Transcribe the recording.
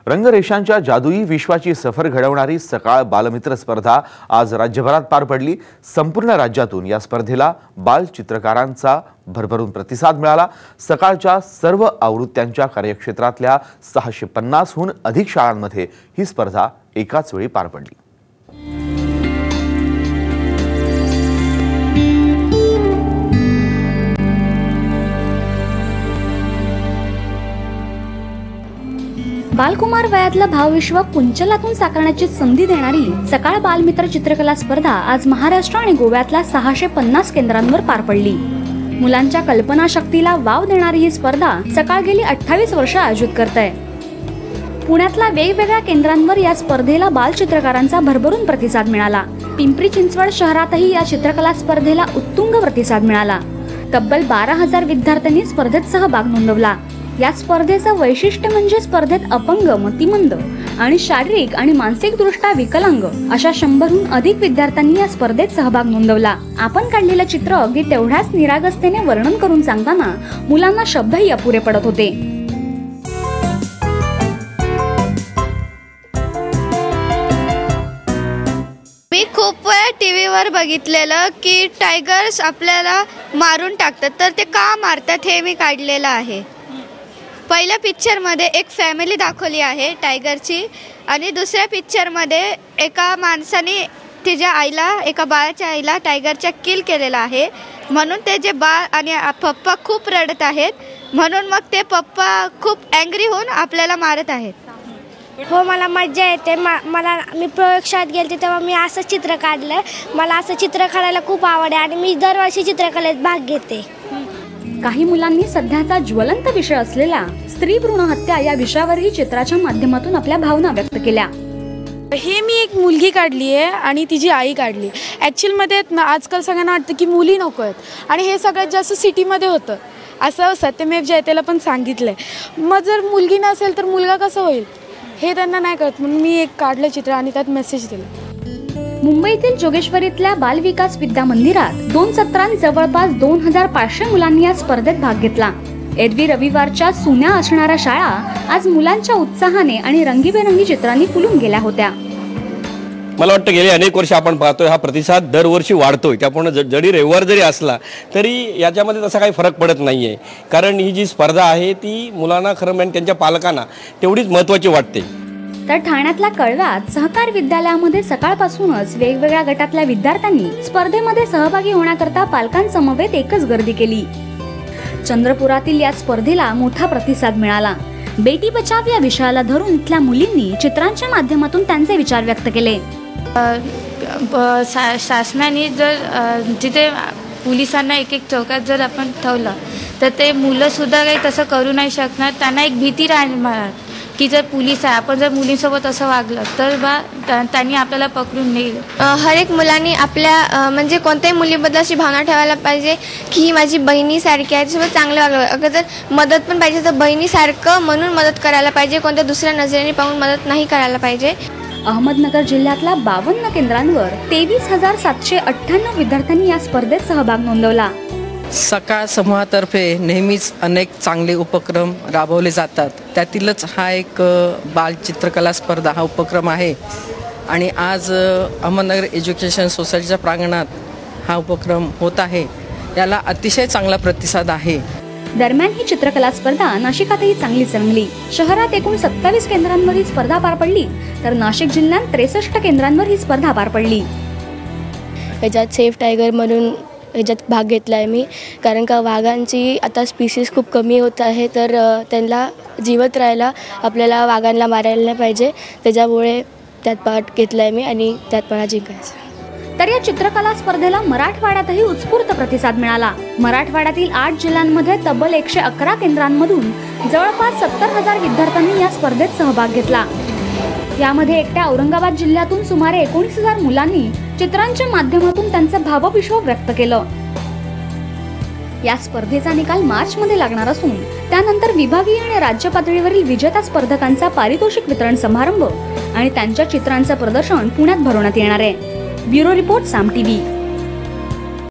रंगरेषांच्या जादुई विश्वाची सफर घडवणारी सकाळ बालमित्र स्पर्धा आज राज्यभरात पार पडली। संपूर्ण राज्यातून या स्पर्धेला बाल चित्रकारांचा भरभरून प्रतिसाद मिळाला। सकाळच्या सर्व आवृत्त्यांच्या कार्यक्षेत्रातल्या 650 हून अधिक शाळांमध्ये ही स्पर्धा एकाच वेळी पार पडली। बालकुमार वयातला भावविश्व कुंचलातून साकारण्याची संधी देणारी सकाळ बालमित्र चित्रकला स्पर्धा आज महाराष्ट्र आणि गोव्यातल्या 650 केंद्रांवर पार पडली। मुलांच्या कल्पनाशक्तीला वाव देणारी ही स्पर्धा सकाळ गेली 28 वर्ष आयोजित करते। पुण्यातल्या वेगवेगळ्या केंद्रांवर या स्पर्धेला बालचित्रकारांचा भरभरून प्रतिसाद मिळाला। पिंपरी चिंचवड शहरातही या चित्रकला स्पर्धेला उत्तुंग प्रतिसाद मिळाला। तब्बल 12,000 विद्यार्थ्यांनी स्पर्धेत सहभाग नोंदवला। या स्पर्धेचं वैशिष्ट्य म्हणजे स्पर्धेत अपंग, मतिमंद आणि शारीरिक आणि मानसिक दृष्ट्या विकलांग अशा 100हून अधिक विद्यार्थ्यांनी या स्पर्धेत सहभाग नोंदवला। आपण काढलेलं चित्र अगदी तेवढ्याच निरागसतेने वर्णन करून सांगताना मुलांना शब्दही अपुरे पडत होते। मी खूप वेळा टीव्हीवर बघितलेलं की टायगर्स आपल्याला मारून टाकतात, तर ते का मारतात हे मी काढलेलं आहे। पहिल्या पिक्चरमध्ये एक फॅमिली दाखवली आहे टायगरची, आणि दुसऱ्या पिक्चरमध्ये एका माणसाने तिच्या आईला, एका बाळाच्या आईला टायगरच्या किल केलेला आहे, म्हणून ते जे बाळ आणि पप्पा खूप रडत आहेत, म्हणून मग ते पप्पा खूप अँग्री होऊन आपल्याला मारत आहेत। हो, मला मजा येते। मी प्रयोगशाळेत गेले तेव्हा मी असं चित्र काढलं। मला असं चित्र काढायला खूप आवड आहे आणि मी दरवर्षी चित्रकलेत भाग घेते। काही मुलांनी सध्याचा ज्वलंत विषय असलेला स्त्री भ्रूण हत्या या विषयावरही चित्राच्या माध्यमातून आपल्या भावना व्यक्त केल्या। हे मी एक मुलगी काढली आहे आणि तिची आई काढली। ॲक्च्युअलमध्ये आजकाल सगळ्यांना वाटतं की मुली नको आहेत, आणि हे सगळ्यात जास्त सिटीमध्ये होतं, असं सत्यमेव जयतेला पण सांगितलं आहे। मग जर मुलगी नसेल तर मुलगा कसं होईल हे त्यांना नाही कळत, म्हणून मी एक काढलं चित्र आणि त्यात मेसेज दिला। मुंबईतील जोगेश्वरीतल्या बालविकास विद्या मंदिरात 2 सत्रांत जवळपास 2500 मुलांनी या स्पर्धेत भाग घेतला। एरवी रविवारच्या सुन्या असणाऱ्या शाळा आज मुलांच्या उत्साहाने आणि रंगीबेरंगी चित्रांनी फुलून गेल्या होत्या। मला वाटतं गेले अनेक वर्ष आपण पाहतोय हा प्रतिसाद दरवर्षी वाढतोय, त्यामुळे जरी रविवार जरी असला तरी याच्यामध्ये तसा काही फरक पडत नाहीये, कारण ही जी स्पर्धा आहे ती मुलांना खरं म्हणजे त्यांच्या पालकांना तेवढीच महत्त्वाची वाटते। तर ठाण्यातल्या कळव्यात सहकार विद्यालयामध्ये सकाळपासूनच वेगवेगळ्या गटातल्या विद्यार्थ्यांनी स्पर्धेमध्ये सहभागी होण्याकरता पालकांसमवेत एकच गर्दी केली। चंद्रपुरातील या स्पर्धेला मोठा प्रतिसाद मिळाला। बेटी बचाव या विषयाला धरून इथल्या मुलींनी चित्रांच्या माध्यमातून त्यांचे विचार व्यक्त केले। शासनाने जर जिथे पोलिसांना एक चौकात जर आपण ठेवलं तर ते मुलं सुद्धा काही तसं करू नाही शकणार। त्यांना एक भीती राहणार की जर पोलीस आहे, आपण जर मुलींसोबत असं वागलं तर त्यांनी आपल्याला पकडून नेईल। हर एक मुलांनी आपल्या म्हणजे कोणत्याही मुलीबद्दल अशी भावना ठेवायला पाहिजे की ही माझी बहिणीसारखी आहे, त्याच्यासोबत चांगलं वागलं। अगर जर मदत पण पाहिजे तर बहिणीसारखं म्हणून मदत करायला पाहिजे, कोणत्या दुसऱ्या नजरेने पाहून मदत नाही करायला पाहिजे। अहमदनगर जिल्ह्यातल्या 52 केंद्रांवर 23,798 विद्यार्थ्यांनी या स्पर्धेत सहभाग नोंदवला। सकाळ समूहातर्फे नेहमीच अनेक चांगले उपक्रम राबवले जातात, त्यातीलच हा एक बाल चित्रकला स्पर्धा हा उपक्रम आहे, आणि आज अहमदनगर एज्युकेशन सोसायटीच्या प्रांगणात हा उपक्रम होत आहे। याला अतिशय चांगला प्रतिसाद आहे। दरम्यान ही चित्रकला स्पर्धा नाशिकातही चांगलीच रंगली। शहरात एकूण 27 केंद्रांवर ही स्पर्धा पार पडली, तर नाशिक जिल्ह्यात 63 केंद्रांवर ही स्पर्धा पार पडली। याच्यात सेफ टायगर म्हणून याच्यात भाग घेतला आहे मी, कारण का वाघांची आता स्पीसीज खूप कमी होत आहे, तर त्यांना जीवत राहायला आपल्याला वाघांना मारायला नाही पाहिजे, त्याच्यामुळे त्यात पार्ट घेतला आहे मी आणि त्यात मला जिंकायचं। तर या चित्रकला स्पर्धेला मराठवाड्यातही उत्स्फूर्त प्रतिसाद मिळाला। मराठवाड्यातील 8 जिल्ह्यांमध्ये तब्बल 111 केंद्रांमधून जवळपास 70,000 विद्यार्थ्यांनी या स्पर्धेत सहभाग घेतला। यामध्ये एकट्या औरंगाबाद जिल्ह्यातून सुमारे 19,000 मुलांनी चित्रांच्या माध्यमातून त्यांचं भावविश्व व्यक्त केलं। या स्पर्धेचा निकाल मार्चमध्ये लागणार असून त्यानंतर विभागीय आणि राज्य पातळीवरील विजेत्या स्पर्धकांचा पारितोषिक वितरण समारंभ आणि त्यांच्या चित्रांचं प्रदर्शन पुण्यात भरवण्यात येणार आहे। ब्युरो रिपोर्ट साम टीव्ही।